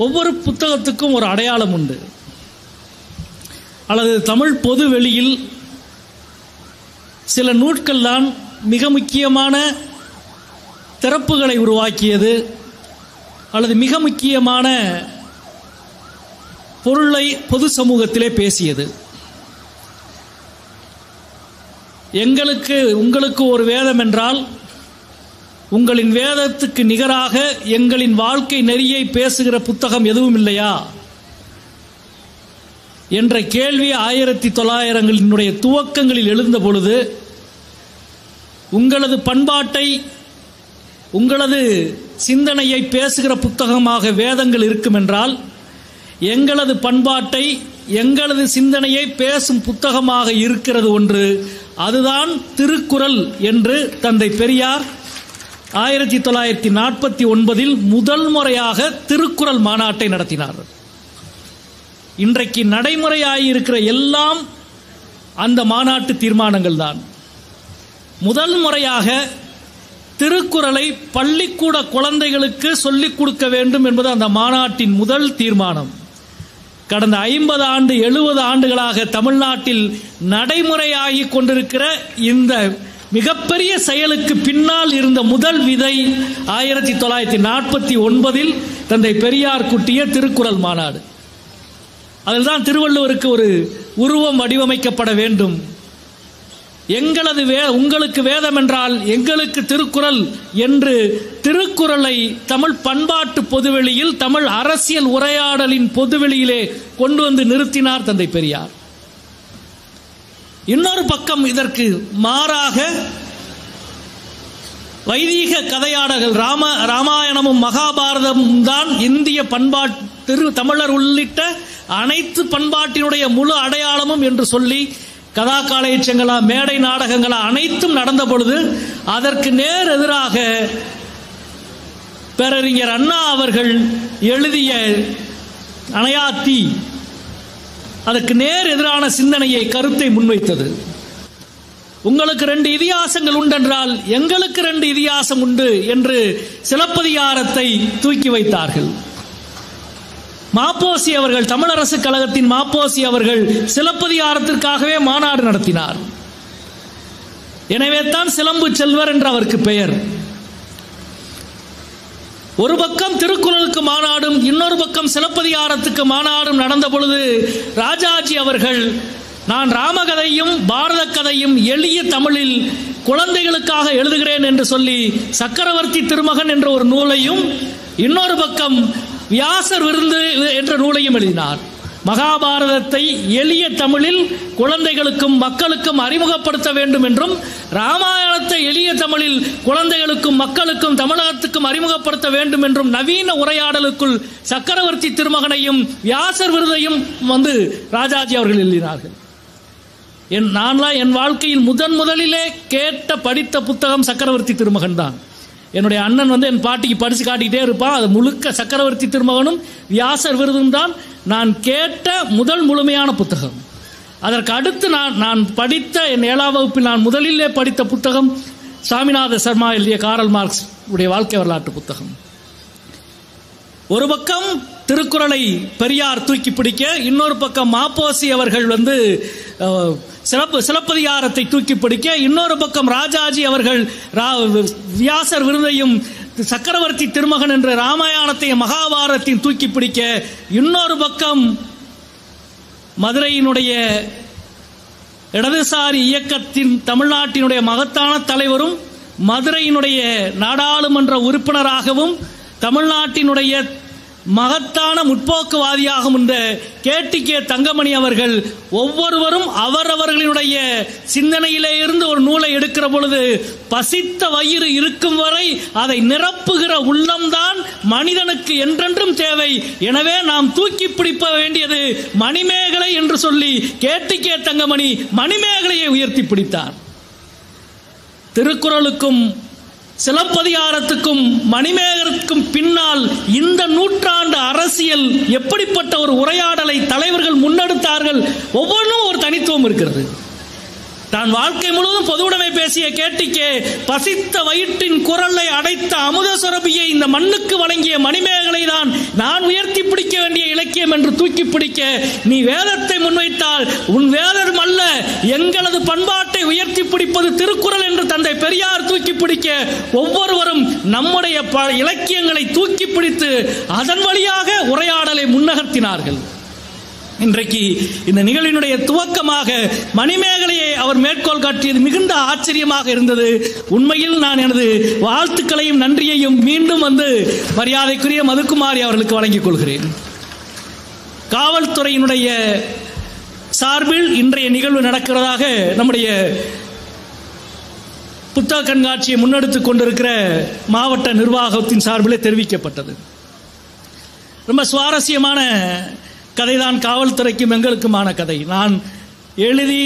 ஒவ்வொரு புத்தகத்துக்கும் ஒரு அடையாளம் உண்டு. அல்லது தமிழ் பொது வெளியில் சில நூல்கள் தான் மிக முக்கியமான திறப்புகளை உருவாக்கியது, அல்லது மிக முக்கியமான பொருளை பொது சமூகத்திலே பேசியது. உங்களுக்கு ஒரு வேதம் என்றால் உங்களின் வேதத்துக்கு நிகராக எங்களின் வாழ்க்கை நெறியை பேசுகிற புத்தகம் எதுவும் இல்லையா என்ற கேள்வி 1900களினுடைய துவக்கங்களில் எழுந்த பொழுது, உங்களது பண்பாட்டை உங்களது சிந்தனையை பேசுகிற புத்தகமாக வேதங்கள் இருக்கும் என்றால், எங்களது பண்பாட்டை எங்களது சிந்தனையை பேசும் புத்தகமாக இருக்கிறது ஒன்று, அதுதான் திருக்குறள் என்று தந்தை பெரியார் 1949 முதல் முறையாக திருக்குறள் மாநாட்டை நடத்தினார். இன்றைக்கு நடைமுறையாயிருக்கிற எல்லாம் அந்த மாநாட்டு தீர்மானங்கள் தான். முதல் முறையாக திருக்குறளை பள்ளிக்கூட குழந்தைகளுக்கு சொல்லிக் கொடுக்க வேண்டும் என்பது அந்த மாநாட்டின் முதல் தீர்மானம். கடந்த 50 ஆண்டு 70 ஆண்டுகளாக தமிழ்நாட்டில் நடைமுறையாகி கொண்டிருக்கிற இந்த மிகப்பெரிய செயலுக்கு பின்னால் இருந்த முதல் விதை 1949 தந்தை பெரியார் குட்டிய திருக்குறள் மாநாடு. அதில்தான் திருவள்ளுவருக்கு ஒரு உருவம் வடிவமைக்கப்பட வேண்டும். உங்களுக்கு வேதம் என்றால் எங்களுக்கு திருக்குறள் என்று திருக்குறளை தமிழ் பண்பாட்டு பொதுவெளியில், தமிழ் அரசியல் உரையாடலின் பொதுவெளியிலே கொண்டு வந்து நிறுத்தினார் தந்தை பெரியார். இன்னொரு பக்கம் இதற்கு மாறாக வைதீக கதையாடல்கள், ராமாயணமும் மகாபாரதமும் தான் இந்திய பண்பாட்டு தமிழர் உள்ளிட்ட அனைத்து பண்பாட்டினுடைய முழு அடையாளமும் என்று சொல்லி கதா காலட்சங்களா மேடை நாடகங்களா அனைத்தும் நடந்த பொழுது, அதற்கு நேர் எதிராக பேரறிஞர் அண்ணா அவர்கள் எழுதிய அணையாத்தி அதற்கு நேர் எதிரான சிந்தனையை, கருத்தை முன்வைத்தது. உங்களுக்கு 2 இதிகாசங்கள் உண்டென்றால் எங்களுக்கு 2 இதிகாசம் உண்டு என்று சிலப்பதிகாரத்தை தூக்கி வைத்தார்கள். மாப்போசி அவர்கள், தமிழரசு கழகத்தின் மாப்போசி அவர்கள் சிலப்பதிகாரத்திற்காகவே மாநாடு நடத்தினார். எனவே தான் சிலம்பு செல்வர் என்று அவருக்கு பெயர். ஒரு பக்கம் திருக்குறளுக்கு மாநாடும் இன்னொரு பக்கம் சிலப்பதிகாரத்துக்கு மாநாடும் நடந்த பொழுது ராஜாஜி அவர்கள், நான் ராமகதையும் பாரத கதையும் எளிய தமிழில் குழந்தைகளுக்காக எழுதுகிறேன் என்று சொல்லி சக்கரவர்த்தி திருமகன் என்ற ஒரு நூலையும், இன்னொரு பக்கம் வியாசர் விருந்து என்ற நூலையும் எழுதினார். மகாபாரதத்தை எளிய தமிழில் குழந்தைகளுக்கும் மக்களுக்கும் அறிமுகப்படுத்த வேண்டும் என்றும், ராமாயணத்தை எளிய தமிழில் குழந்தைகளுக்கும் மக்களுக்கும் தமிழகத்துக்கும் அறிமுகப்படுத்த வேண்டும் என்றும் நவீன உரையாடலுக்குள் சக்கரவர்த்தி திருமகனையும் வியாசர் விருதையும் ராஜாஜி அவர்கள் எழுதினார்கள். நான்லாம் என் வாழ்க்கையில் முதலிலே கேட்ட படித்த புத்தகம் சக்கரவர்த்தி திருமகன் தான். என்னுடைய அண்ணன் என் பாட்டிக்கு படிச்சு காட்டிக்கிட்டே இருப்பான். அது முழுக்க சக்கரவர்த்தி திருமகனும் வியாசர் விருதும் தான் நான் கேட்ட முதல் முழுமையான புத்தகம். அதற்கு அடுத்து நான் படித்த என் 7ஆம் வகுப்பில் நான் முதலிலே படித்த புத்தகம் சாமிநாத சர்மா எழுதிய காரல் மார்க்ஸ் உடைய வாழ்க்கை வரலாற்று புத்தகம். ஒரு பக்கம் திருக்குறளை பெரியார் தூக்கி பிடிக்க, இன்னொரு பக்கம் மாப்போசி அவர்கள் சிலப்பதிகாரத்தை தூக்கி பிடிக்க, இன்னொரு பக்கம் ராஜாஜி அவர்கள் வியாசர் விருதையும் சக்கரவர்த்தி திருமகன் என்ற ராமாயணத்தையும் மகாபாரதத்தையும் தூக்கி பிடிக்க, இன்னொரு பக்கம் மதுரையினுடைய இடதுசாரி இயக்கத்தின் தமிழ்நாட்டினுடைய மகத்தான தலைவரும் மதுரையினுடைய நாடாளுமன்ற உறுப்பினராகவும் தமிழ்நாட்டினுடைய மகத்தான முற்போக்குவாதியாகும் இந்த கேடிகே தங்கமணி அவர்கள் ஒவ்வொருவரும் அவரவர்களுடைய சிந்தனையிலே இருந்து ஒரு நூலை எடுக்கிற பொழுது, பசித்த வயிறு இருக்கும் வரை அதை நிரப்புகிற உள்ளம்தான் மனிதனுக்கு என்றென்றும் தேவை. எனவே நாம் தூக்கி பிடிப்ப வேண்டியது மணிமேகலை என்று சொல்லி கேடிகே தங்கமணி மணிமேகலையை உயர்த்தி பிடித்தார். திருக்குறளுக்கும் சிலப்பதிகாரத்துக்கும் மணிமேகலுக்கும் பின்னால் இந்த நூற்றாண்டு அரசியல் எப்படிப்பட்ட ஒரு உரையாடலை தலைவர்கள் முன்னெடுத்தார்கள். ஒவ்வொன்றும் ஒரு தனித்துவம் இருக்கிறது. தான் வாழ்க்கை முழுவதும் பொதுவுடைமை பேசிய கேடிகே பசித்த வயிற்றின் குரலை அடைத்த அமுத சுரபியை இந்த மண்ணுக்கு வழங்கிய மணிமேகலை தான் நான் உயர்த்தி இலக்கியம் என்று தூக்கி பிடிக்க நீ வேதத்தை முன்வைத்தால் உன் வேதம் அல்ல, எங்களது பண்பாட்டை உயர்த்தி பிடிப்பது திருக்குறள் என்று தந்தை பெரியார் தூக்கி பிடிக்க ஒவ்வொருவரும் நம்முடைய இலக்கியங்களை தூக்கி பிடித்து அதன் வழியாக உரையாடலை முன்னகர்த்தினார்கள். இன்றைக்கு இந்த நிகழ்வினுடைய துவக்கமாக மணிமேகலையை அவர் மேற்கோள் காட்டியது மிகுந்த ஆச்சரியமாக இருந்தது. உண்மையில் நான் எனது வாழ்த்துக்களையும் நன்றியையும் மீண்டும் மரியாதைக்குரிய மதுக்குமாரி அவர்களுக்கு வழங்கிக் கொள்கிறேன். காவல்துறையினுடைய சார்பில் இன்றைய நிகழ்வு நடக்கிறதாக நம்முடைய புத்தக கண்காட்சியை முன்னெடுத்துக் கொண்டிருக்கிற மாவட்ட நிர்வாகத்தின் சார்பில் தெரிவிக்கப்பட்டது. ரொம்ப சுவாரஸ்யமான கதைதான் காவல்துறைக்கும் எங்களுக்குமான கதை. நான் எழுதி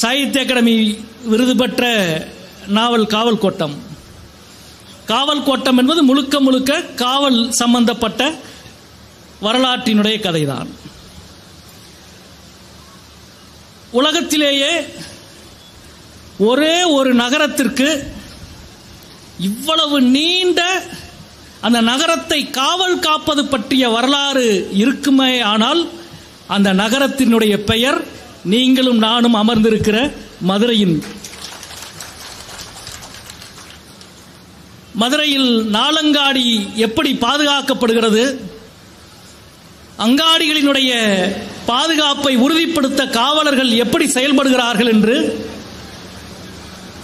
சாகித்ய அகாடமி விருது பெற்ற நாவல் காவல் கோட்டம். காவல் கோட்டம் என்பது முழுக்க முழுக்க காவல் சம்பந்தப்பட்ட வரலாற்றினுடைய கதைதான். உலகத்திலேயே ஒரே ஒரு நகரத்திற்கு இவ்வளவு நீண்ட அந்த நகரத்தை காவல் காப்பது பற்றிய வரலாறு இருக்குமே ஆனால் அந்த நகரத்தினுடைய பெயர் நீங்களும் நானும் அமர்ந்திருக்கிற மதுரையில் நாலங்காடி எப்படி பாதுகாக்கப்படுகிறது, அங்காடிகளினுடைய பாதுகாப்பை உறுதிப்படுத்த காவலர்கள் எப்படி செயல்படுகிறார்கள் என்று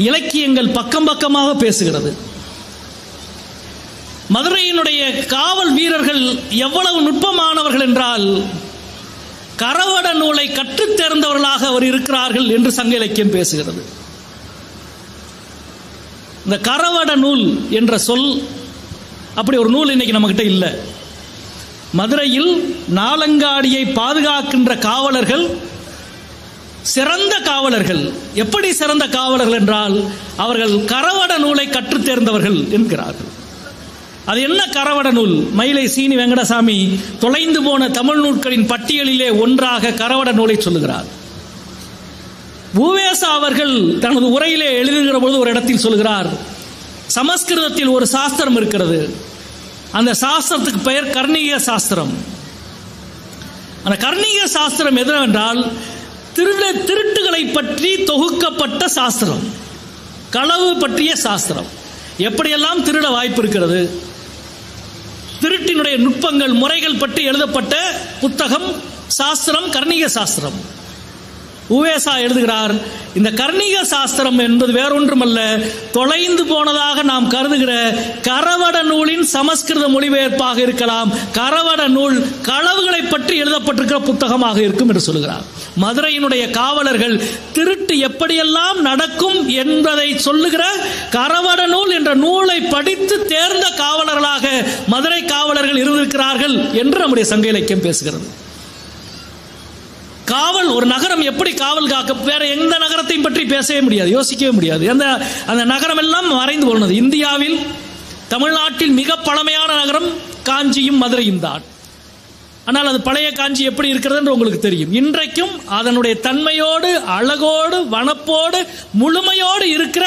இலக்கியங்கள் பக்கம் பக்கமாக பேசுகிறது. மதுரையினுடைய காவல் வீரர்கள் எவ்வளவு நுட்பமானவர்கள் என்றால் கரவட நூலை கற்றுத் தேர்ந்தவர்களாக அவர் இருக்கிறார்கள் என்று சங்க இலக்கியம் பேசுகிறது. இந்த கரவட நூல் என்ற சொல், அப்படி ஒரு நூல் இன்னைக்கு நம்மகிட்ட இல்லை. மதுரையில் நாலங்காடியை பாதுகாக்கின்ற காவலர்கள் சிறந்த காவலர்கள். எப்படி சிறந்த காவலர்கள் என்றால் அவர்கள் கரவட நூலை கற்றுத் தேர்ந்தவர்கள் என்கிறார்கள். அது என்ன கரவட நூல்? மயிலை சீனி வெங்கடசாமி தொலைந்து போன தமிழ் நூல்களின் பட்டியலிலே ஒன்றாக கரவட நூலை சொல்லுகிறார். பூவேசா அவர்கள் தனது உரையிலே எழுதுகிற பொழுது ஒரு இடத்தில் சொல்கிறார், சமஸ்கிருதத்தில் ஒரு சாஸ்திரம் இருக்கிறது, அந்த சாஸ்திரத்துக்கு பெயர் கர்ணிக சாஸ்திரம். அந்த கர்ணிக சாஸ்திரம் எதுவென்றால் திருட்டுகளை பற்றி தொகுக்கப்பட்ட சாஸ்திரம், களவு பற்றிய சாஸ்திரம். எப்படியெல்லாம் திருட வாய்ப்பு இருக்கிறது, திருட்டினுடைய நுட்பங்கள் முறைகள் பற்றி எழுதப்பட்ட புத்தகம் சாஸ்திரம் கர்ணிக சாஸ்திரம். உவேசா எழுதுகிறார், இந்த கர்ணிக சாஸ்திரம் என்பது வேறொன்றுமல்ல, தொலைந்து போனதாக நாம் கருதுகிற கரவட நூலின் சமஸ்கிருத மொழிபெயர்ப்பாக இருக்கலாம். கரவட நூல் களவுகளை பற்றி எழுதப்பட்டிருக்கிற புத்தகமாக இருக்கும் என்று சொல்கிறார். மதுரையினுடைய காவலர்கள் திருட்டு எப்படியெல்லாம் நடக்கும் என்பதை சொல்லுகிற கரவட நூல் என்ற நூலை படித்து தேர்ந்த காவலர்களாக மதுரை காவலர்கள் இருந்திருக்கிறார்கள் என்று நம்முடைய சங்க இலக்கியம் பேசுகிறது. காவல், ஒரு நகரம் எப்படி காவல் காக்க, வேற எந்த நகரத்தையும் பற்றி பேசவே முடியாது, யோசிக்கவே முடியாது. அந்த நகரம் எல்லாம் மறைந்து போனது. இந்தியாவில் தமிழ்நாட்டில் மிக பழமையான நகரம் காஞ்சியும் மதுரையும் தான். ஆனால் அது பழைய காஞ்சி எப்படி இருக்கிறது என்று உங்களுக்கு தெரியும். இன்றைக்கும் அதனுடைய தன்மையோடு அழகோடு வனப்போடு முழுமையோடு இருக்கிற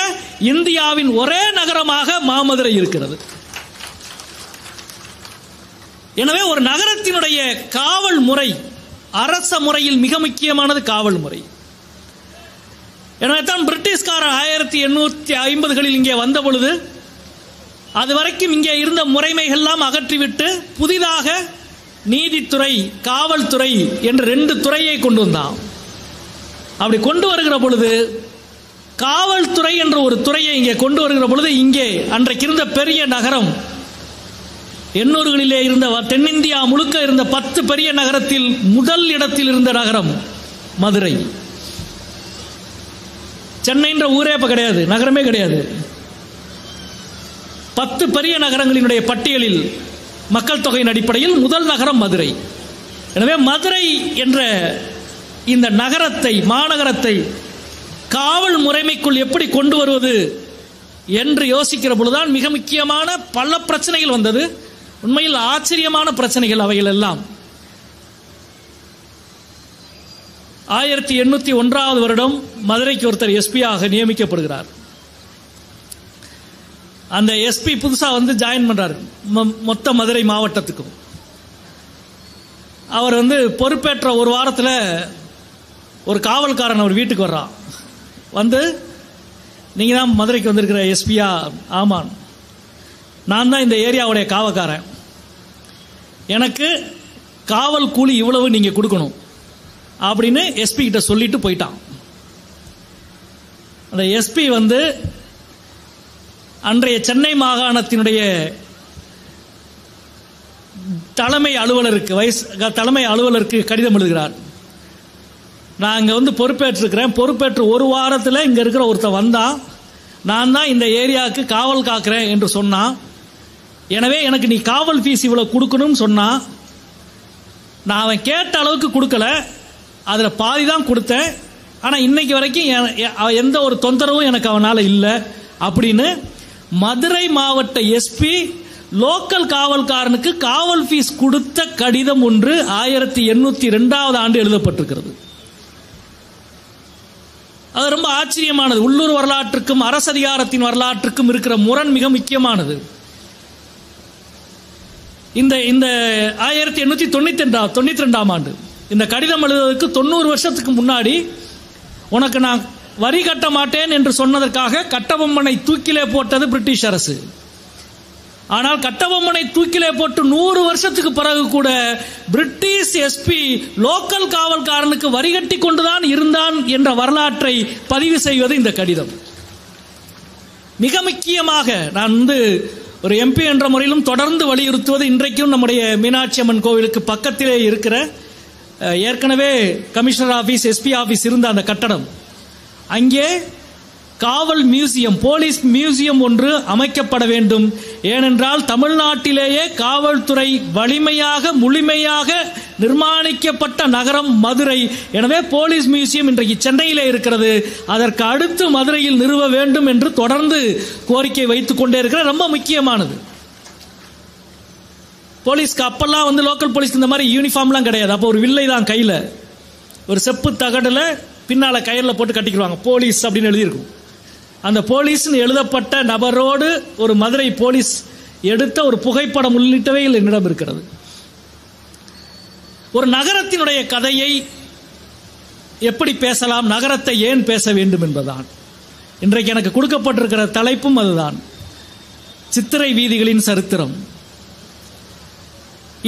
இந்தியாவின் ஒரே நகரமாக மாமதுரை இருக்கிறது. எனவே ஒரு நகரத்தினுடைய காவல் முறை அரச முறையில் மிக முக்கியமானது காவல் முறை. எனவே தான் பிரிட்டிஷ்காரர் 1850களில் இங்கே வந்த பொழுது அது வரைக்கும் இங்கே இருந்த முறைமைகள்லாம் அகற்றிவிட்டு புதிதாக நீதித்துறை காவல்துறை என்று 2 துறையை கொண்டு வந்தான். அப்படி கொண்டு வருகிற பொழுது காவல்துறை என்ற ஒரு துறையை இங்கே கொண்டு வருகிற பொழுது இங்கே அன்றைக்கு இருந்த பெரிய நகரம் 800களிலே இருந்த தென்னிந்தியா முழுக்க இருந்த 10 பெரிய நகரத்தில் முதல் இடத்தில் இருந்த நகரம் மதுரை. சென்னைன்ற ஊரே இப்ப கிடையாது, நகரமே கிடையாது. 10 பெரிய நகரங்களினுடைய பட்டியலில் மக்கள் தொகையின் அடிப்படையில் முதல் நகரம் மதுரை. எனவே மதுரை என்ற இந்த நகரத்தை, மாநகரத்தை காவல் முறைமைக்குள் எப்படி கொண்டு வருவது என்று யோசிக்கிற பொழுதுதான் மிக முக்கியமான பல பிரச்சனைகள் வந்தது. உண்மையில் ஆச்சரியமான பிரச்சனைகள் அவைகள் எல்லாம். 1801 வருடம் மதுரைக்கு ஒருத்தர் எஸ்பியாக நியமிக்கப்படுகிறார். அந்த எஸ்பி புதுசா ஜாயின் பண்றாரு மொத்த மதுரை மாவட்டத்துக்கும். அவர் பொறுப்பேற்ற ஒரு வாரத்தில் ஒரு காவல்காரன் அவர் வீட்டுக்கு வர்றான். நீங்கள் தான் மதுரைக்கு வந்திருக்கிற எஸ்பியா? ஆமாம், நான் தான் இந்த ஏரியாவுடைய காவல்காரன். எனக்கு காவல் கூலி இவ்வளவு நீங்கள் கொடுக்கணும் அப்படின்னு எஸ்பி கிட்ட சொல்லிட்டு போயிட்டான். அந்த எஸ்பி அன்றைய சென்னை மாகாணத்தினுடைய தலைமை அலுவலருக்கு கடிதம் எழுதுகிறார். நான் இங்கே பொறுப்பேற்றிருக்கிறேன். பொறுப்பேற்று ஒரு வாரத்தில் இங்கே இருக்கிற ஒருத்தர் வந்தான், நான் தான் இந்த ஏரியாவுக்கு காவல் காக்கிறேன் என்று சொன்னான். எனவே எனக்கு நீ காவல் ஃபீஸ் இவ்வளோ கொடுக்கணும்னு சொன்னான். நான் அவன் கேட்ட அளவுக்கு கொடுக்கல, அதில் பாதி தான் கொடுத்தேன். ஆனால் இன்னைக்கு வரைக்கும் எந்த ஒரு தொந்தரவும் எனக்கு அவனால் இல்லை அப்படின்னு மதுரை மாவட்ட எஸ்பி லோக்கல் காவல்காரனுக்கு காவல் ஃபீஸ் கொடுத்த கடிதம் ஒன்று 1802 ஆண்டு எழுதப்பட்டிருக்கிறது. அது ரொம்ப ஆச்சரியமானது. உள்ளூர் வரலாற்றுக்கும் அரசதிகாரத்தின் வரலாற்றுக்கும் இருக்கிற முரண் மிக முக்கியமானது. இந்த 1892 ஆண்டு இந்த கடிதம் எழுதுவதற்கு 90 வருஷத்துக்கு முன்னாடி உனக்கு நான் வரி கட்ட மாட்டேன் என்று சொன்னதற்காக கட்டபொம்மனை தூக்கிலே போட்டது பிரிட்டிஷ் அரசு. ஆனால் கட்டபொம்மனை தூக்கிலே போட்டு 100 வருஷத்துக்கு பிறகு கூட பிரிட்டிஷ் எஸ்பி லோக்கல் காவல்காரனுக்கு வரி கட்டி கொண்டுதான் இருந்தான் என்ற வரலாற்றை பதிவு செய்வது இந்த கடிதம். மிக முக்கியமாக நான் ஒரு எம்பி என்ற முறையிலும் தொடர்ந்து வலியுறுத்துவது, இன்றைக்கும் நம்முடைய மீனாட்சி அம்மன் கோவிலுக்கு பக்கத்திலே இருக்கிற ஏற்கனவே கமிஷனர் ஆபீஸ், எஸ்பி ஆபீஸ் இருந்த அந்த கட்டடம், அங்கே காவல் மியூசியம், போலீஸ் மியூசியம் ஒன்று அமைக்கப்பட வேண்டும். ஏனென்றால் தமிழ்நாட்டிலேயே காவல்துறை வலிமையாக முழுமையாக நிர்மாணிக்கப்பட்ட நகரம் மதுரை. எனவே போலீஸ் மியூசியம் இன்றைக்கு சென்னையிலே இருக்கிறது. அதற்கு அடுத்து மதுரையில் நிறுவ வேண்டும் என்று தொடர்ந்து கோரிக்கை வைத்துக் கொண்டே இருக்கிற ரொம்ப முக்கியமானது. போலீஸ்க்கு அப்பெல்லாம் லோக்கல் போலீஸ்க்கு இந்த மாதிரி யூனிஃபார்ம்லாம் கிடையாது. அப்போ ஒரு வில்லை தான் கையில், ஒரு செப்பு தகடுல பின்னால கயிறில் போட்டு கட்டிக்குவாங்க, போலீஸ் அப்படின்னு எழுதியிருக்கும். அந்த போலீஸ் எழுதப்பட்ட நபரோடு ஒரு மதுரை போலீஸ் எடுத்த ஒரு புகைப்படம் உள்ளிட்டவை என்னிடம் இருக்கிறது. ஒரு நகரத்தினுடைய கதையை எப்படி பேசலாம், நகரத்தை ஏன் பேச வேண்டும் என்பதுதான் இன்றைக்கு எனக்கு கொடுக்கப்பட்டிருக்கிற தலைப்பும். அதுதான் சித்திரை வீதிகளின் சரித்திரம்.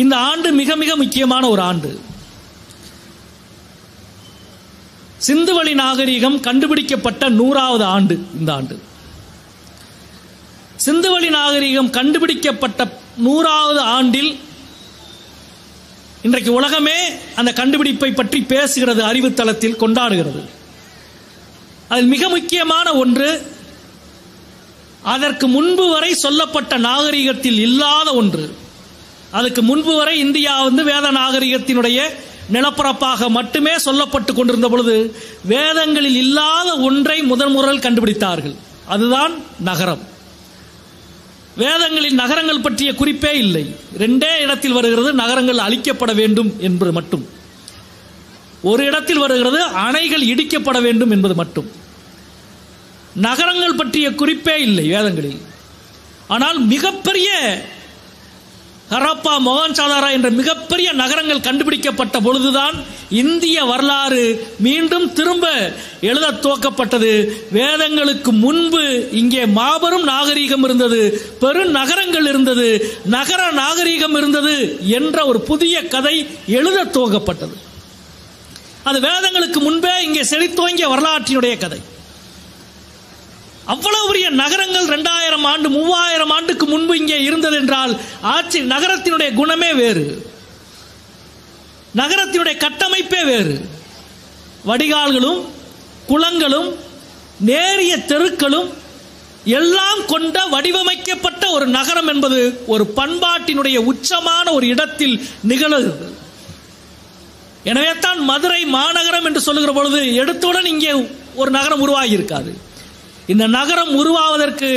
இந்த ஆண்டு மிக மிக முக்கியமான ஒரு ஆண்டு. சிந்துவெளி நாகரிகம் கண்டுபிடிக்கப்பட்ட 100வது ஆண்டு இந்த ஆண்டு. சிந்துவெளி நாகரிகம் கண்டுபிடிக்கப்பட்ட 100வது ஆண்டில் இன்றைக்கு உலகமே அந்த கண்டுபிடிப்பை பற்றி பேசுகிறது, அறிவுத்தளத்தில் கொண்டாடுகிறது. அதில் மிக முக்கியமான ஒன்று, அதற்கு முன்பு வரை சொல்லப்பட்ட நாகரிகத்தில் இல்லாத ஒன்று. அதுக்கு முன்பு வரை இந்தியா வேத நாகரிகத்தினுடைய நிலப்பரப்பாக மட்டுமே சொல்லப்பட்டு கொண்டிருந்த பொழுது வேதங்களில் இல்லாத ஒன்றை முதல் கண்டுபிடித்தார்கள். அதுதான் நகரம். வேதங்களில் நகரங்கள் பற்றிய குறிப்பே இல்லை. 2 இடத்தில் வருகிறது நகரங்கள் அழிக்கப்பட வேண்டும் என்பது மட்டும். ஒரு இடத்தில் வருகிறது அணைகள் இடிக்கப்பட வேண்டும் என்பது மட்டும். நகரங்கள் பற்றிய குறிப்பே இல்லை வேதங்களில். ஆனால் மிகப்பெரிய ஹரப்பா, மொஹஞ்சதாரோ என்ற மிகப்பெரிய நகரங்கள் கண்டுபிடிக்கப்பட்ட பொழுதுதான் இந்திய வரலாறு மீண்டும் திரும்ப எழுத துவக்கப்பட்டது. வேதங்களுக்கு முன்பு இங்கே மாபெரும் நாகரீகம் இருந்தது, பெரும் நகரங்கள் இருந்தது, நகர நாகரீகம் இருந்தது என்ற ஒரு புதிய கதை எழுத துவக்கப்பட்டது. அது வேதங்களுக்கு முன்பே இங்கே செழித்துவங்கிய வரலாற்றினுடைய கதை. அவ்வளவு பெரிய நகரங்கள் 2000 ஆண்டு 3000 ஆண்டுக்கு முன்பு இங்கே இருந்தது என்றால் ஆட்சி நகரத்தினுடைய குணமே வேறு, நகரத்தினுடைய கட்டமைப்பே வேறு. வடிகால்களும் குளங்களும் நேரிய தெருக்களும் எல்லாம் கொண்ட வடிவமைக்கப்பட்ட ஒரு நகரம் என்பது ஒரு பண்பாட்டினுடைய உச்சமான ஒரு இடத்தில் நிகழ்கிறது. எனவே தான் மதுரை மாநகரம் என்று சொல்லுகிற பொழுது எடுத்தவுடன் இங்கே ஒரு நகரம் உருவாகி இருக்காது. இந்த நகரம் உருவாவதற்கு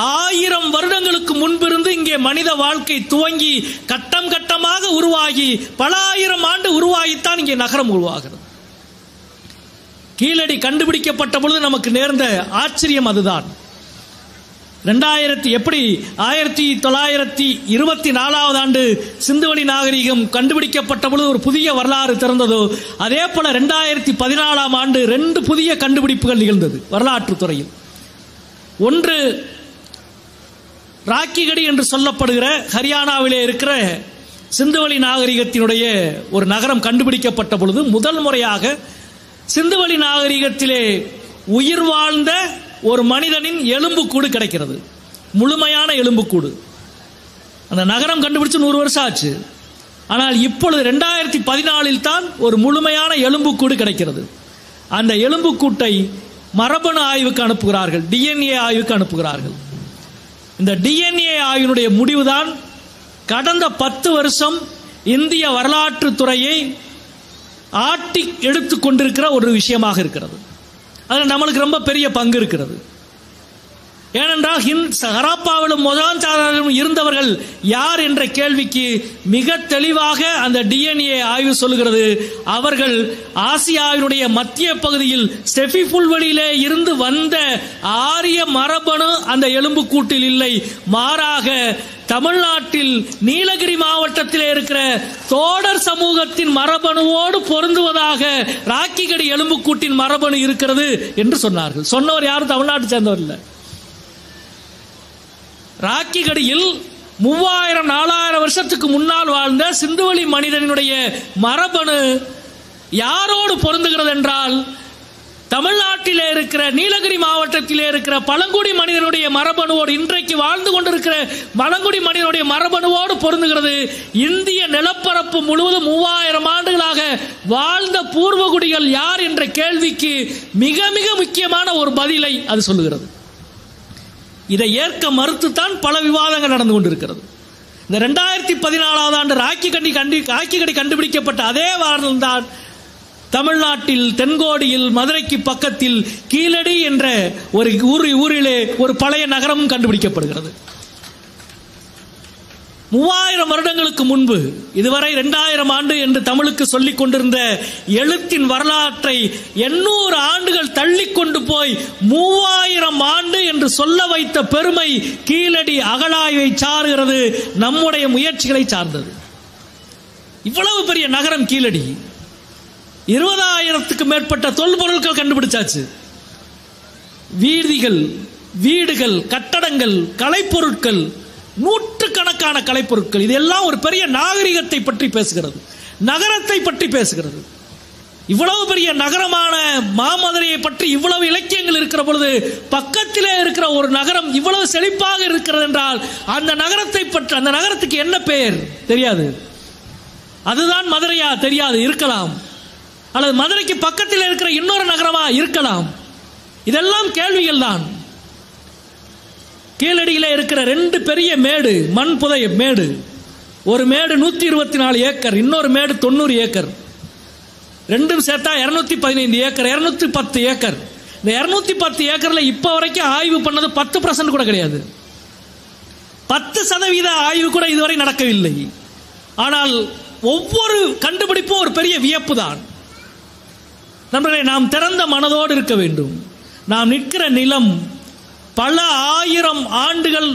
1000 வருடங்களுக்கு முன்பிருந்து இங்கே மனித வாழ்க்கை துவங்கி கட்டம் கட்டமாக உருவாகி பல ஆயிரம் ஆண்டு உருவாகித்தான் இங்கே நகரம் உருவாகிறது. கீழடி கண்டுபிடிக்கப்பட்ட பொழுது நமக்கு நேர்ந்த ஆச்சரியம் அதுதான். எப்படி 1924 ஆண்டு சிந்துவெளி நாகரிகம் கண்டுபிடிக்கப்பட்ட பொழுது ஒரு புதிய வரலாறு திறந்ததோ, அதே போல 2014 ஆண்டு 2 புதிய கண்டுபிடிப்புகள் நிகழ்ந்தது வரலாற்று துறையில். ஒன்று, ராக்கிகடி என்று சொல்லப்படுகிற ஹரியானாவிலே இருக்கிற சிந்துவெளி நாகரிகத்தினுடைய ஒரு நகரம் கண்டுபிடிக்கப்பட்ட பொழுது முதல் முறையாக சிந்துவெளி நாகரிகத்திலே உயிர் வாழ்ந்த ஒரு மனிதனின் எலும்புக்கூடு கிடைக்கிறது. முழுமையான எலும்புக்கூடு. அந்த நகரம் கண்டுபிடிச்சு 100 வருஷம் ஆச்சு. ஆனால் இப்பொழுது 2014 தான் ஒரு முழுமையான எலும்புக்கூடு கிடைக்கிறது. அந்த எலும்புக்கூட்டை மரபணு ஆய்வுக்கு அனுப்புகிறார்கள், DNA ஆய்வுக்கு அனுப்புகிறார்கள். இந்த DNA ஆய்வினுடைய முடிவுதான் கடந்த 10 வருஷம் இந்திய வரலாற்று துறையை ஆட்டி எடுத்துக் கொண்டிருக்கிற ஒரு விஷயமாக இருக்கிறது. அதில் நம்மளுக்கு ரொம்ப பெரிய பங்கு இருக்கிறது. ஏனென்றால் ஹராப்பாவிலும் மொஹஞ்சதாரோவிலும் இருந்தவர்கள் யார் என்ற கேள்விக்கு மிக தெளிவாக அந்த DNA ஆய்வு சொல்லுகிறது. அவர்கள் ஆசியாவினுடைய மத்திய பகுதியில் ஸ்டெஃபி புல்வெளியிலே இருந்து வந்த ஆரிய மரபணு அந்த எலும்புக்கூட்டில் இல்லை. மாறாக தமிழ்நாட்டில் நீலகிரி மாவட்டத்தில் இருக்கிற தோடர் சமூகத்தின் மரபணுவோடு பொருந்துவதாக ராக்கிகடி எலும்புக்கூட்டின் மரபணு இருக்கிறது என்று சொன்னார்கள். சொன்னவர் யாரும் தமிழ்நாட்டை சேர்ந்தவர் இல்லை. ராக்கிகடியில் 3000-4000 வருஷத்துக்கு முன்னால் வாழ்ந்த சிந்துவெளி மனிதனுடைய மரபணு யாரோடு பொருந்துகிறது என்றால் தமிழ்நாட்டிலே இருக்கிற நீலகிரி மாவட்டத்திலே இருக்கிற பழங்குடி மனிதனுடைய மரபணுவோடு, இன்றைக்கு வாழ்ந்து கொண்டிருக்கிற பழங்குடி மனிதனுடைய மரபணுவோடு பொருந்துகிறது. இந்திய நிலப்பரப்பு முழுவதும் 3000 ஆண்டுகளாக வாழ்ந்த பூர்வகுடிகள் யார் என்ற கேள்விக்கு மிக மிக முக்கியமான ஒரு பதிலை அது சொல்லுகிறது. இதை ஏற்க மறுத்துத்தான் பல விவாதங்கள் நடந்து கொண்டிருக்கிறது. இந்த 2014 ஆண்டு ராக்கிகடி கண்டுபிடிக்கப்பட்ட அதே வாரம்தான் தமிழ்நாட்டில் தென்கோடியில் மதுரைக்கு பக்கத்தில் கீழடி என்ற ஒரு ஊரிலே ஒரு பழைய நகரமும் கண்டுபிடிக்கப்படுகிறது. 3000 வருடங்களுக்கு முன்பு, இதுவரை 2000 ஆண்டு என்று தமிழுக்கு சொல்லிக் கொண்டிருந்த எழுத்தின் வரலாற்றை 800 ஆண்டுகள் தள்ளி கொண்டு போய் 3000 ஆண்டு என்று சொல்ல வைத்த பெருமை கீழடி அகழாய்வை சார்கிறது, நம்முடைய முயற்சிகளை சார்ந்தது. இவ்வளவு பெரிய நகரம் கீழடி, 20,000க்கு மேற்பட்ட தொல்பொருட்கள் கண்டுபிடிச்சாச்சு. வீதிகள், வீடுகள், கட்டடங்கள், கலைப்பொருட்கள், நூற்றுக்கணக்கான கலைப்பொருட்கள். இதெல்லாம் ஒரு பெரிய நாகரிகத்தை பற்றி பேசுகிறது, நகரத்தை பற்றி பேசுகிறது. இவ்வளவு பெரிய நகரமான மாமதுரையை பற்றி இவ்வளவு இலக்கியங்கள் இருக்கிற பொழுது பக்கத்திலே இருக்கிற ஒரு நகரம் இவ்வளவு செழிப்பாக இருக்கிறது என்றால் அந்த நகரத்தை பற்றி, அந்த நகரத்துக்கு என்ன பெயர் தெரியாது. அதுதான் மதுரையா தெரியாது, இருக்கலாம். அல்லது மதுரைக்கு பக்கத்தில் இருக்கிற இன்னொரு நகரமா இருக்கலாம். இதெல்லாம் கேள்விகள் தான். கீழடியில இருக்கிற 2 பெரிய மேடு, மண் புதை மேடு. ஒரு மேடு 124 ஏக்கர், இன்னொரு மேடு 90 ஏக்கர். ரெண்டும் சேர்த்தா 215 ஏக்கர், 210 ஏக்கர். இந்த 210 ஏக்கர்ல இப்ப வரைக்கும் ஆய்வு பண்ணது 10% கூட கிடையாது. 10% ஆய்வு கூட இதுவரை நடக்கவில்லை. ஆனால் ஒவ்வொரு கண்டுபிடிப்பும் ஒரு பெரிய வியப்பு தான். நண்பர்களே, நாம் திறந்த மனதோடு இருக்க வேண்டும். நாம் நிற்கிற நிலம் பல 1000 ஆண்டுகள்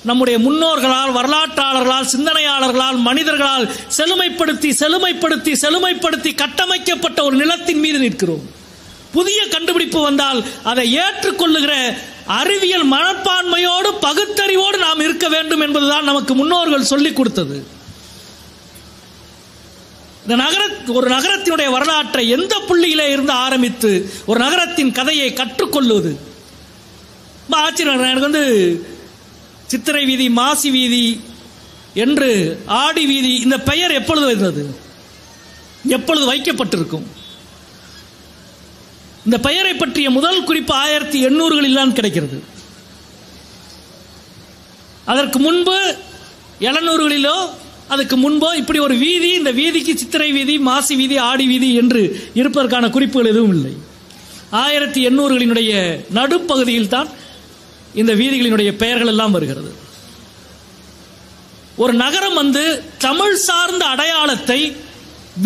நம்முடைய முன்னோர்களால், வரலாற்றாளர்களால், சிந்தனையாளர்களால், மனிதர்களால் செழுமைப்படுத்தி செழுமைப்படுத்தி செழுமைப்படுத்தி கட்டமைக்கப்பட்ட ஒரு நிலத்தின் மீது நிற்கிறோம். புதிய கண்டுபிடிப்பு வந்தால் அதை ஏற்றுக்கொள்ளுகிற அறிவியல் மனப்பான்மையோடு பகுத்தறிவோடு நாம் இருக்க வேண்டும் என்பதுதான் நமக்கு முன்னோர்கள் சொல்லிக் கொடுத்தது. ஒரு நகரத்தினுடைய வரலாற்றை எந்த புள்ளியிலே இருந்து ஆரம்பித்து ஒரு நகரத்தின் கதையை கற்றுக்கொள்வது ஆச்சரியம். எனக்கு சித்திரை வீதி, மாசி வீதி என்று ஆடி வீதி, இந்த பெயர் எப்பொழுது வந்தது, எப்பொழுது வைக்கப்பட்டிருக்கும்? இந்த பெயரை பற்றிய முதல் குறிப்பு 1800களில் தான் கிடைக்கிறது. அதற்கு முன்பு 700களிலோ அதுக்கு முன்போ இப்படி ஒரு வீதி, இந்த வீதிக்கு சித்திரை வீதி, மாசி வீதி, ஆடி வீதி என்று இருப்பதற்கான குறிப்புகள் எதுவும் இல்லை. 1800களினுடைய நடுப்பகுதியில் தான் இந்த வீதிகளினுடைய பெயர்கள் எல்லாம் வருகிறது. ஒரு நகரம் தமிழ் சார்ந்த அடையாளத்தை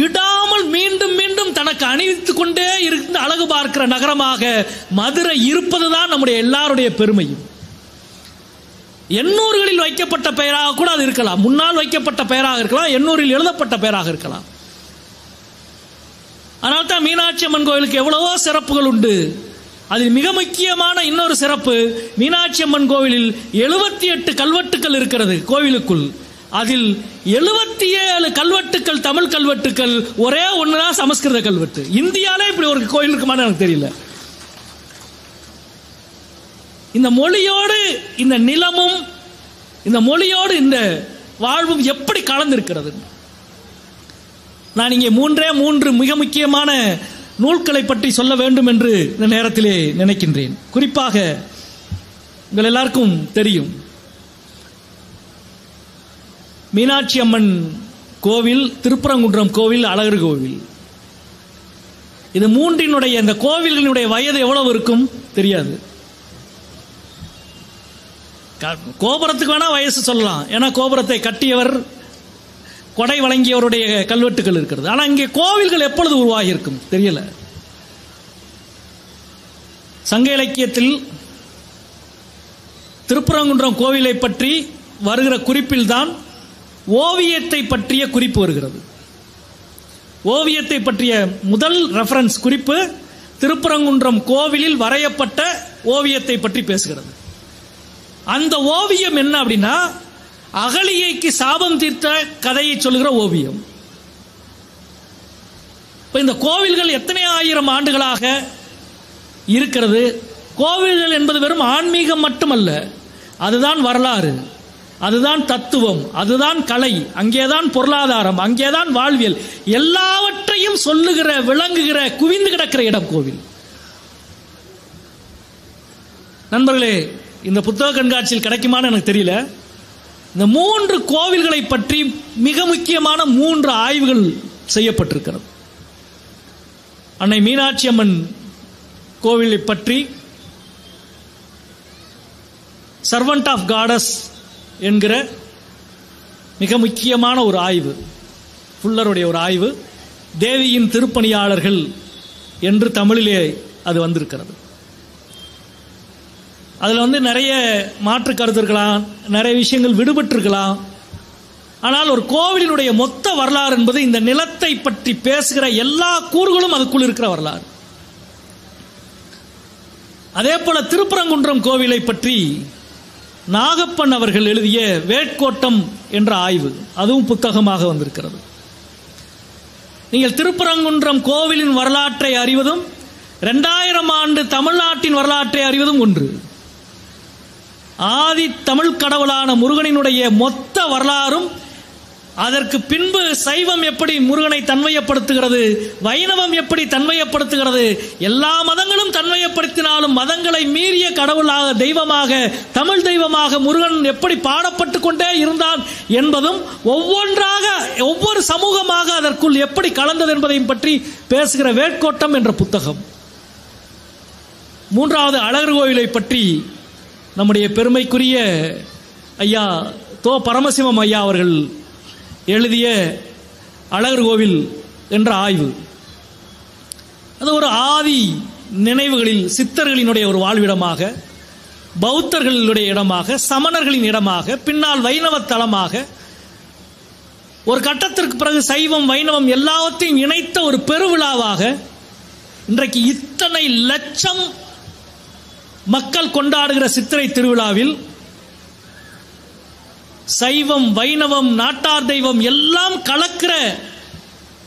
விடாமல் மீண்டும் மீண்டும் தனக்கு அணிவித்துக் கொண்டே இருந்து அழகு பார்க்கிற நகரமாக மதுரை இருப்பதுதான் நம்முடைய எல்லாருடைய பெருமையும். எண்ணூறுகளில் வைக்கப்பட்ட பெயராக கூட அது இருக்கலாம். முன்னால் வைக்கப்பட்ட பெயராக இருக்கலாம், எண்ணூரில் எழுதப்பட்ட பெயராக இருக்கலாம். அதனால்தான் மீனாட்சி அம்மன் கோவிலுக்கு எவ்வளவோ சிறப்புகள் உண்டு. அதில் மிக முக்கியமான இன்னொரு சிறப்பு, மீனாட்சி அம்மன் கோவிலில் 78 கல்வெட்டுக்கள் இருக்கிறது கோவிலுக்குள். அதில் 77 கல்வெட்டுக்கள் தமிழ் கல்வெட்டுக்கள், ஒரே ஒண்ணுதான் சமஸ்கிருத கல்வெட்டு. இந்தியாவிலே இப்படி ஒரு கோயில் இருக்குமான்னு எனக்கு தெரியல. இந்த மொழியோடு இந்த நிலமும், இந்த மொழியோடு இந்த வாழ்வும் எப்படி கலந்திருக்கிறது. நான் இங்கே 3 மிக முக்கியமான நூல்களை பற்றி சொல்ல வேண்டும் என்று இந்த நேரத்திலே நினைக்கின்றேன். குறிப்பாக உங்கள் எல்லாருக்கும் தெரியும், மீனாட்சி அம்மன் கோவில், திருப்பரங்குன்றம் கோவில், அழகர் கோவில், இது மூன்றினுடைய இந்த கோவில்களுடைய வயது எவ்வளவு இருக்கும் தெரியாது. கோபுரத்துக்கு வேணா வயசு சொல்லலாம், ஏன்னா கோபுரத்தை கட்டியவர், கொடை வழங்கியவருடைய கல்வெட்டுகள் இருக்கிறது. ஆனா இங்கே கோவில்கள் எப்பொழுது உருவாகி இருக்கும் தெரியல. சங்க இலக்கியத்தில் திருப்பரங்குன்றம் கோவிலை பற்றி வருகிற குறிப்பில் தான் ஓவியத்தை பற்றிய குறிப்பு வருகிறது. ஓவியத்தை பற்றிய முதல் ரெஃபரன்ஸ் குறிப்பு திருப்பரங்குன்றம் கோவிலில் வரையப்பட்ட ஓவியத்தை பற்றி பேசுகிறது. அந்த ஓவியம் என்ன அப்படின்னா, அகலிகைக்கு சாபம் தீர்த்த கதையை சொல்லுகிற ஓவியம். இப்ப இந்த கோவில்கள் எத்தனை ஆயிரம் ஆண்டுகளாக இருக்கிறது. கோவில்கள் என்பது வெறும் ஆன்மீகம் மட்டுமல்ல, அதுதான் வரலாறு, அதுதான் தத்துவம், அதுதான் கலை, அங்கேதான் பொருளாதாரம், அங்கேதான் வாழ்வியல், எல்லாவற்றையும் சொல்லுகிற, விளங்குகிற, குவிந்து கிடக்கிற இடம் கோவில். நண்பர்களே, இந்த புத்தக கண்காட்சியில் கிடைக்குமான்னு எனக்கு தெரியல. இந்த 3 கோவில்களை பற்றி மிக முக்கியமான 3 ஆய்வுகள் செய்யப்பட்டிருக்கிறது. அன்னை மீனாட்சி அம்மன் கோவிலை பற்றி சர்வன்ட் ஆஃப் காடஸ் என்கிற மிக முக்கியமான ஒரு ஆய்வு, புல்லருடைய ஒரு ஆய்வு, தேவியின் திருப்பணியாளர்கள் என்று தமிழிலே அது வந்திருக்கிறது. அதில் நிறைய மாற்று கருத்து இருக்கலாம், நிறைய விஷயங்கள் விடுபட்டு இருக்கலாம். ஆனால் ஒரு கோவிலினுடைய மொத்த வரலாறு என்பது இந்த நிலத்தை பற்றி பேசுகிற எல்லா கூறுகளும் அதுக்குள் இருக்கிற வரலாறு. அதே போல திருப்பரங்குன்றம் கோவிலை பற்றி நாகப்பன் அவர்கள் எழுதிய வேட்கோட்டம் என்ற ஆய்வு, அதுவும் புத்தகமாக வந்திருக்கிறது. நீங்கள் திருப்பரங்குன்றம் கோவிலின் வரலாற்றை அறிவதும் 2000 ஆண்டு தமிழ்நாட்டின் வரலாற்றை அறிவதும் ஒன்று. ஆதி தமிழ் கடவுளான முருகனினுடைய மொத்த வரலாறும், அதற்கு பின்பு சைவம் எப்படி முருகனை தன்மையப்படுத்துகிறது, வைணவம் எப்படி தன்மையப்படுத்துகிறது, எல்லா மதங்களும் தன்மையப்படுத்தினாலும் மதங்களை மீறிய கடவுளாக, தெய்வமாக, தமிழ் தெய்வமாக முருகன் எப்படி பாடப்பட்டு கொண்டே இருந்தான் என்பதும், ஒவ்வொன்றாக ஒவ்வொரு சமூகமாக அதற்குள் எப்படி கலந்தது என்பதையும் பற்றி பேசுகிற வேட்கோட்டம் என்ற புத்தகம். 3வது அழகர் கோவிலை பற்றி நம்முடைய பெருமைக்குரிய ஐயா தோ பரமசிவம் ஐயா அவர்கள் எழுதிய அழகர் கோவில் என்ற ஆய்வு. அது ஒரு ஆதி நினைவுகளில் சித்தர்களினுடைய ஒரு வாழ்விடமாக, பௌத்தர்களுடைய இடமாக, சமணர்களின் இடமாக, பின்னால் வைணவ தலமாக, ஒரு கட்டத்திற்கு பிறகு சைவம் வைணவம் எல்லாவற்றையும் இணைத்த ஒரு பெருவிழாவாக இன்றைக்கு இத்தனை லட்சம் மக்கள் கொண்டாடுகிற சித்திரை திருவிழாவில் சைவம் வைணவம் நாட்டார் தெய்வம் எல்லாம் கலக்கிற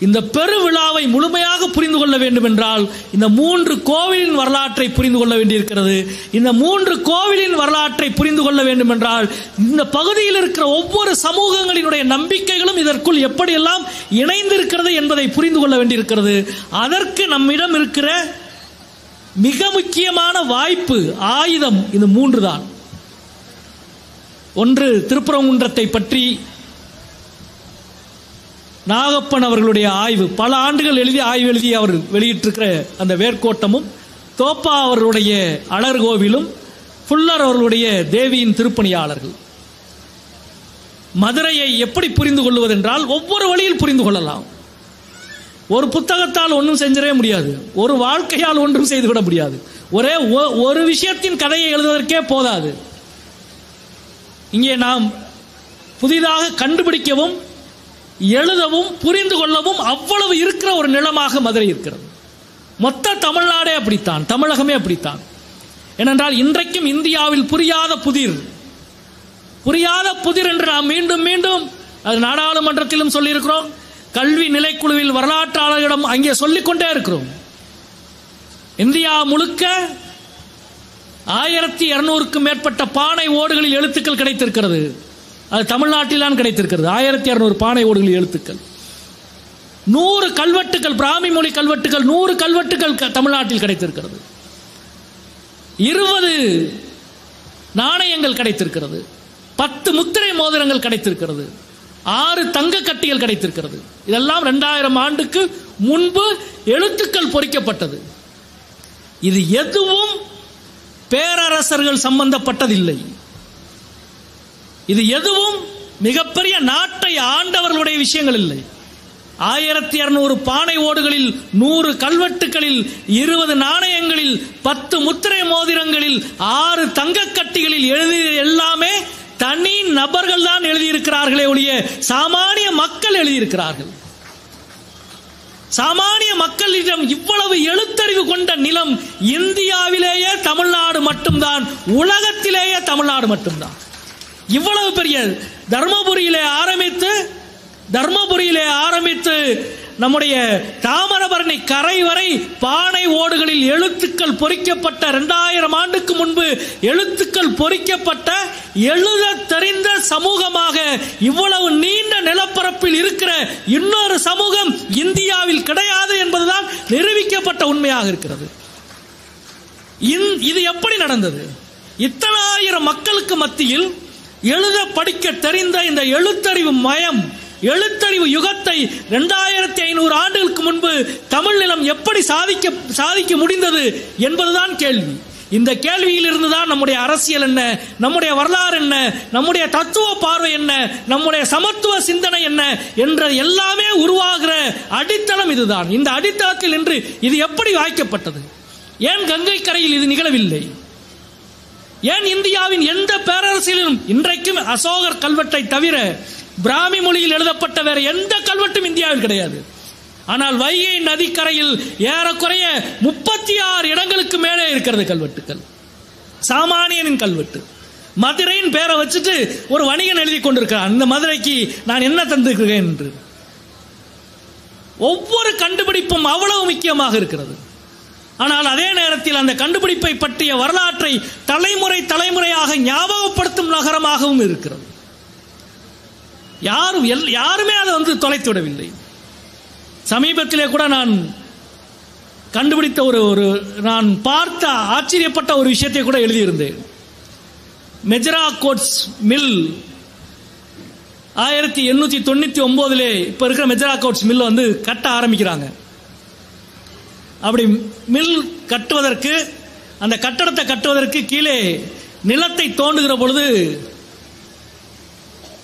இந்த பெருவிழாவை முழுமையாக புரிந்து கொள்ள வேண்டும் என்றால் இந்த 3 கோவிலின் வரலாற்றை புரிந்து கொள்ள வேண்டியிருக்கிறது. இந்த 3 கோவிலின் வரலாற்றை புரிந்து கொள்ள வேண்டும் என்றால் இந்த பகுதியில் இருக்கிற ஒவ்வொரு சமூகங்களினுடைய நம்பிக்கைகளும் இதற்குள் எப்படியெல்லாம் இணைந்திருக்கிறது என்பதை புரிந்து கொள்ள வேண்டியிருக்கிறது. அதற்கு நம்மிடம் இருக்கிற மிக முக்கியமான வாய்ப்பு, ஆயுதம் இந்த 3 தான். ஒன்று, திருப்பரங்குன்றத்தை பற்றி நாகப்பன் அவர்களுடைய ஆய்வு, பல ஆண்டுகள் ஆய்வு எழுதி அவர் வெளியிட்டிருக்கிற அந்த வேர்க்கோட்டமும், தோப்பா அவர்களுடைய அழகர் கோவிலும், புல்லர் அவர்களுடைய தேவியின் திருப்பணியாளர்கள். மதுரையை எப்படி புரிந்து கொள்வதென்றால் ஒவ்வொரு வழியில் புரிந்து கொள்ளலாம். ஒரு புத்தகத்தால் ஒன்றும் செஞ்சிடவே முடியாது, ஒரு வாழ்க்கையால் ஒன்றும் செய்துவிட முடியாது, ஒரு விஷயத்தின் கதையை எழுதுவதற்கே போதாது. இங்கே நாம் புதிதாக கண்டுபிடிக்கவும் எழுதவும் புரிந்து கொள்ளவும் அவ்வளவு இருக்கிற ஒரு நிலமாக மதுரை இருக்கிறது. மொத்த தமிழ்நாடே அப்படித்தான், தமிழகமே அப்படித்தான். ஏனென்றால் இன்றைக்கும் இந்தியாவில் புரியாத புதிர் என்று நாம் மீண்டும் மீண்டும் அது நாடாளுமன்றத்திலும் சொல்லியிருக்கிறோம், கல்வி நிலைக்குழுவில் வரலாற்றாளர்களிடம் அங்கே சொல்லிக்கொண்டே இருக்கிறோம். இந்தியா முழுக்க 1200க்கும் மேற்பட்ட பானை ஓடுகளில் எழுத்துக்கள் கிடைத்திருக்கிறது. அது தமிழ்நாட்டில் தான் கிடைத்திருக்கிறது. 1200 பானை ஓடுகளில் எழுத்துக்கள். 100 கல்வெட்டுகள், பிராமி மொழி கல்வெட்டுகள், 100 கல்வெட்டுகள் தமிழ்நாட்டில் கிடைத்திருக்கிறது. 20 நாணயங்கள் கிடைத்திருக்கிறது. 10 முத்திரை மோதிரங்கள் கிடைத்திருக்கிறது. 6 தங்க கட்டிகள் கிடைத்திருக்கிறது. இதெல்லாம் 2000 ஆண்டுக்கு முன்பு எழுத்துக்கள் பொறிக்கப்பட்டது. இது எதுவும் பேரரசர்கள் சம்பந்தப்பட்டதில்லை. இது எதுவும் மிகப்பெரிய நாட்டை ஆண்டவர்களுடைய விஷயங்கள் இல்லை. 1200 பானை ஓடுகளில், 100 கல்வெட்டுகளில், 20 நாணயங்களில், 10 முத்திரை மோதிரங்களில், 6 தங்க கட்டிகளில் எழுதிய எல்லாமே தனி நபர்கள் தான் எழுதியிருக்கிறார்களே ஒழிய சாமானிய மக்கள் எழுதியிருக்கிறார்கள். சாமானிய மக்களிடம் இவ்வளவு எழுத்தறிவு கொண்ட நிலம் இந்தியாவிலேயே தமிழ்நாடு மட்டும்தான், உலகத்திலேயே தமிழ்நாடு மட்டும்தான். இவ்வளவு பெரிய தர்மபுரியிலே ஆரம்பித்து நம்முடைய தாமிரபரணி கரை வரை பானை ஓடுகளில் எழுத்துக்கள் பொறிக்கப்பட்ட 2000 ஆண்டுக்கு முன்பு எழுத்துக்கள் பொறிக்கப்பட்ட எழுத தெரிந்த சமூகமாக இவ்வளவு நீண்ட நிலப்பரப்பில் இருக்கிற இன்னொரு சமூகம் இந்தியாவில் கிடையாது என்பதுதான் நிரூபிக்கப்பட்ட உண்மையாக இருக்கிறது. இது எப்படி நடந்தது? இத்தனை ஆயிரம் மக்களுக்கு மத்தியில் எழுத படிக்க தெரிந்த இந்த எழுத்தறிவு யுகத்தை 2500 ஆண்டுகளுக்கு முன்பு தமிழ் நிலம் எப்படி சாதிக்க முடிந்தது என்பதுதான் கேள்வி. இந்த கேள்வியில் இருந்துதான் நம்முடைய அரசியல் என்ன, நம்முடைய வரலாறு என்ன, நம்முடைய தத்துவ பார்வை என்ன, நம்முடைய சமத்துவ சிந்தனை என்ன என்ற எல்லாமே உருவாகிற அடித்தளம் இதுதான். இந்த அடித்தளத்தில் நின்று இது எப்படி வாய்க்கப்பட்டது? ஏன் கங்கை கரையில் இது நிகழவில்லை? ஏன் இந்தியாவின் எந்த பேரரசிலும் இன்றைக்கும் அசோகர் கல்வெட்டை தவிர பிராமி மொழியில் எழுதப்பட்ட வேற எந்த கல்வெட்டும் இந்தியாவில் கிடையாது. ஆனால் வைகை நதிக்கரையில் ஏறக்குறைய 36 இடங்களுக்கு மேலே இருக்கிறது கல்வெட்டுகள். சாமானியனின் கல்வெட்டு. மதுரையின் பேரை வச்சுட்டு ஒரு வணிகன் எழுதி கொண்டிருக்கிறான், இந்த மதுரைக்கு நான் என்ன தந்திருக்கிறேன் என்று. ஒவ்வொரு கண்டுபிடிப்பும் அவ்வளவு முக்கியமாக இருக்கிறது. ஆனால் அதே நேரத்தில் அந்த கண்டுபிடிப்பை பற்றிய வரலாற்றை தலைமுறையாக ஞாபகப்படுத்தும் நகரமாகவும் இருக்கிறது. யாருமே அதை தொலைத்து விடவில்லை. சமீபத்திலே கூட நான் கண்டுபிடித்த நான் பார்த்த ஆச்சரியப்பட்ட ஒரு விஷயத்தை கூட எழுதியிருந்தேன். மெஜரா கோட்ஸ் மில் 1899 இப்ப இருக்கிற மெஜரா கோட்ஸ் மில் கட்ட ஆரம்பிக்கிறாங்க. அப்படி மில் கட்டுவதற்கு, அந்த கட்டடத்தை கட்டுவதற்கு கீழே நிலத்தை தோண்டுகிற பொழுது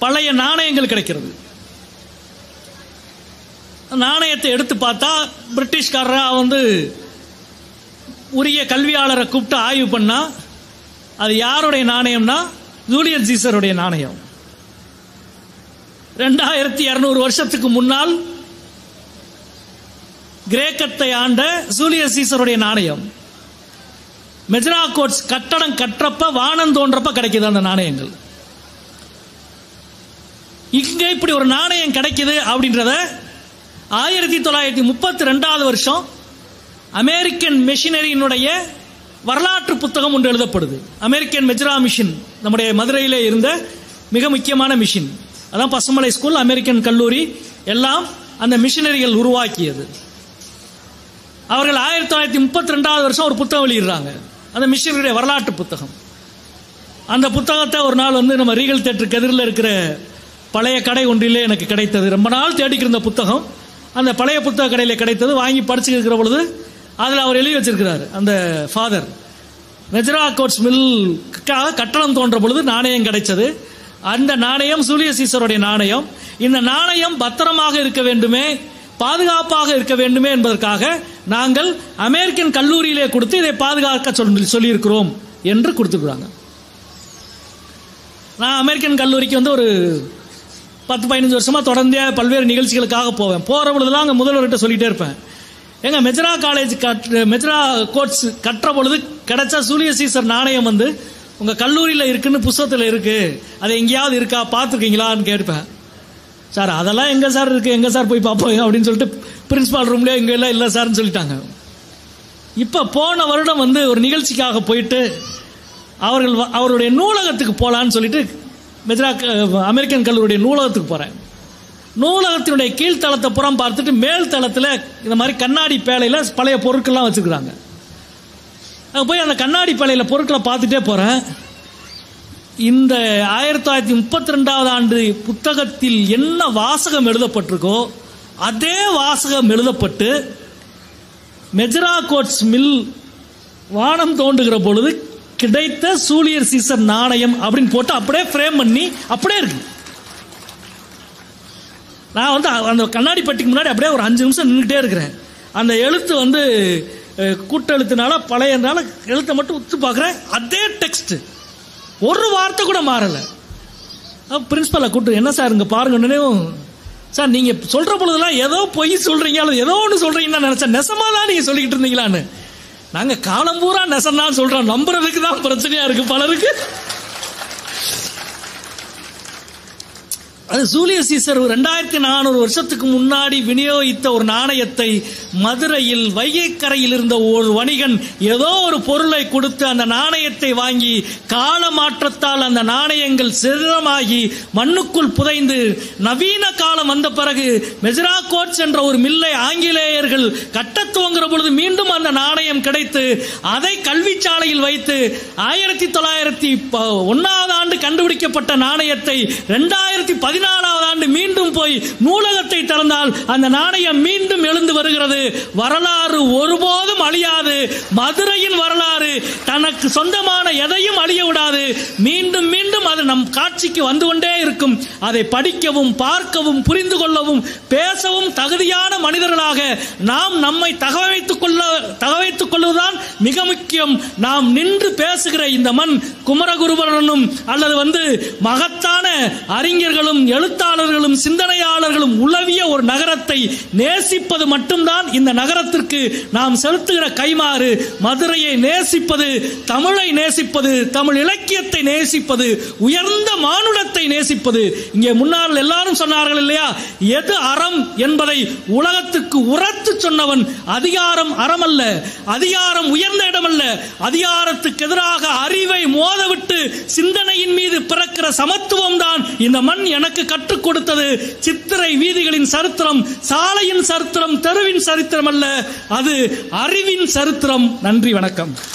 பழைய நாணயங்கள் கிடைக்கிறது. நாணயத்தை எடுத்து பார்த்தா பிரிட்டிஷ்காரர் உரிய கல்வியாளரை கூப்பிட்டு ஆய்வு பண்ணா அது யாருடைய நாணயம்னா ஜூலியஸ் சீசருடைய நாணயம். 2200 வருஷத்துக்கு முன்னால் கிரேக்கத்தை ஆண்ட ஜூலியஸ் சீசருடைய நாணயம். மெஜரா கோட்ஸ் கட்டடம் கற்றப்ப வானம் தோன்றப்ப கிடைக்குது அந்த நாணயங்கள். இங்க இப்படி ஒரு நாணயம் கிடைக்குது அப்படின்றத 1932 வருஷம் அமெரிக்கன் மிஷினரியினுடைய வரலாற்று புத்தகம் ஒன்று எழுதப்படுது. அமெரிக்கன் மெஜரா மிஷின் நம்முடைய மதுரையிலே இருந்த மிக முக்கியமான மிஷின். அதான் பசுமலை ஸ்கூல், அமெரிக்கன் கல்லூரி எல்லாம் அந்த மிஷினரிகள் உருவாக்கியது. அவர்கள் 1932 வருஷம் ஒரு புத்தகம் வெளியிடுறாங்க, அந்த மிஷினரியுடைய வரலாற்று புத்தகம். அந்த புத்தகத்தை ஒரு நாள் நம்ம ரீகல் தியேட்டருக்கு எதிரில் இருக்கிற பழைய கடை ஒன்றிலே எனக்கு கிடைத்தது. ரொம்ப நாள் தேடிக்கிற புத்தகம் அந்த பழைய புத்தக கடையில் கிடைத்தது. வாங்கி படிச்சு இருக்கிற பொழுது அதில் அவர் எழுதி வச்சிருக்கிறார், அந்த ஃபாதர் மெஜரா கோட்ஸ் மில் கட்டணம் தோன்ற பொழுது நாணயம் கிடைச்சது. அந்த நாணயம் ஜூலியஸ் சீசருடைய நாணயம். இந்த நாணயம் பத்திரமாக இருக்க வேண்டுமே, பாதுகாப்பாக இருக்க வேண்டுமே என்பதற்காக நாங்கள் அமெரிக்கன் கல்லூரியிலே கொடுத்து இதை பாதுகாக்க சொல்லியிருக்கிறோம் என்று கொடுத்துக்கிறாங்க. நான் அமெரிக்கன் கல்லூரிக்கு வந்து ஒரு 10-15 வருஷமா தொடர்ந்தே பல்வேறு நிகழ்ச்சிகளுக்காக போவேன். போற பொழுதுலாம் அங்கே முதல்வர்கிட்ட சொல்லிட்டே இருப்பேன், எங்க மெஜ்ரா காலேஜ் மெஜ்ரா கோர்ட்ஸ் கட்டுற பொழுது கிடைச்சா ஜூலியஸ் சீசர் நாணயம் வந்து உங்க கல்லூரியில் இருக்குன்னு புத்தகத்தில் இருக்கு, அது எங்கேயாவது இருக்கா பார்த்துருக்கீங்களான்னு கேட்பேன். சார் அதெல்லாம் எங்க சார் இருக்கு, எங்க சார் போய் பார்ப்போம் அப்படின்னு சொல்லிட்டு பிரின்சிபால் ரூம்லேயே எங்க எல்லாம் இல்லை சார்ன்னு சொல்லிட்டாங்க. இப்ப போன வருடம் வந்து ஒரு நிகழ்ச்சிக்காக போயிட்டு அவருடைய நூலகத்துக்கு போலான்னு சொல்லிட்டு மெஜ்ரா அமெரிக்கன் கல்லூரியுடைய நூலகத்துக்கு போறேன். நூலகத்தினுடைய கீழ்த்தளத்தை புறம் பார்த்துட்டு மேல் தளத்தில் இந்த மாதிரி கண்ணாடி பேழையில பழைய பொருட்கள்லாம் வச்சிருக்கிறாங்க. போய் அந்த கண்ணாடி பேழையில பொருட்களை பார்த்துட்டே போறேன். இந்த 1932 ஆண்டு புத்தகத்தில் என்ன வாசகம் எழுதப்பட்டிருக்கோ அதே வாசகம் எழுதப்பட்டு மெஜ்ரா கோட்ஸ் மில் வானம் தோண்டுகிற பொழுது கிடைத்த ஜூலியஸ் சீசர் நாணயம் அப்படின்னு போட்டு அப்படியே ஃப்ரேம் பண்ணி அப்படியே இருக்கு. நான் வந்து அந்த கண்ணாடி பெட்டிக்கு முன்னாடி அப்படியே ஒரு 5 நிமிஷம் நின்றுட்டே இருக்கிறேன். அந்த எழுத்து வந்து கூட்டெழுத்துனால பழையனால எழுத்தை மட்டும் உத்து பார்க்குறேன், அதே டெக்ஸ்ட், ஒரு வார்த்தை கூட மாறலை. பிரின்சிபலை கூப்பிட்டு என்ன சார் இங்கே பாருங்க, சார் நீங்க சொல்ற பொழுதெல்லாம் ஏதோ பொய் சொல்றீங்க அல்லது ஏதோ ஒன்று சொல்றீங்கன்னு நினைச்சேன், நெசமா தான் நீங்க சொல்லிக்கிட்டு இருந்தீங்களான்னு. நாங்க காலம் பூரா நெசம் தான் சொல்றோம், நம்புறதுக்கு தான் பிரச்சனையா இருக்கு பலருக்கு. அது ஜூலியஸ் சீசர் 2400 வருஷத்துக்கு முன்னாடி விநியோகித்த ஒரு நாணயத்தை மதுரையில் வைகைக்கரையில் இருந்த ஒரு வணிகன் ஏதோ ஒரு பொருளை கொடுத்து அந்த நாணயத்தை வாங்கி கால மாற்றத்தால் அந்த நாணயங்கள் சிதறமாகி மண்ணுக்குள் புதைந்து நவீன காலம் வந்த பிறகு மெஜ்ரா கோட்ஸ் என்ற ஒரு மில்லை ஆங்கிலேயர்கள் கட்டத் துவங்குற பொழுது மீண்டும் அந்த நாணயம் கிடைத்து அதை கல்விச்சாலையில் வைத்து 1901 ஆண்டு கண்டுபிடிக்கப்பட்ட நாணயத்தை 2014 ஆண்டு மீண்டும் போய் நூலகத்தை திறந்தால் அந்த நாணயம் மீண்டும் எழுந்து வருகிறது. வரலாறு ஒருபோதும் அழியாது. மதுரையின் வரலாறு தனக்கு சொந்தமான எதையும் அழிய விடாது. மீண்டும் மீண்டும் அது நம் காட்சிக்கு வந்து கொண்டே இருக்கும். அதை படிக்கவும் பார்க்கவும் புரிந்து கொள்ளவும் பேசவும் தகுதியான மனிதர்களாக நாம் நம்மை தகவைத்துக் கொள்வதுதான் மிக முக்கியம். நாம் நின்று பேசுகிற இந்த மண் குமரகுருபரனும் அல்லது வந்து மகத்தான அறிஞர்களும் எழுத்தாளர்களும் சிந்தனையாளர்களும் உலவிய ஒரு நகரத்தை நேசிப்பது மட்டும்தான் இந்த நகரத்திற்கு நாம் செலுத்துகிற கைமாறு. மதுரையை நேசிப்பது, தமிழை நேசிப்பது, தமிழ் இலக்கியத்தை நேசிப்பது, உயர்ந்த மானுடத்தை நேசிப்பது. இங்கே முன்னால் எல்லாரும் சொன்னார்கள் இல்லையா, எது அறம் என்பதை உலகத்துக்கு உரத்து சொன்னவன் அதிகாரம் அறமல்ல, அதிகாரம் உயர்ந்த இடமல்ல, அதிகாரத்துக்கு எதிராக அறிவை மோதவிட்டு சிந்தனையின் மீது பிறக்கிற சமத்துவம் தான் இந்த மண் எனக்கு கற்றுக் கொடுத்தது. சித்திரை வீதிகளின் சரித்திரம் சாலையின் சரித்திரம், தெருவின் சரித்திரம் அல்ல, அது அறிவின் சரித்திரம். நன்றி, வணக்கம்.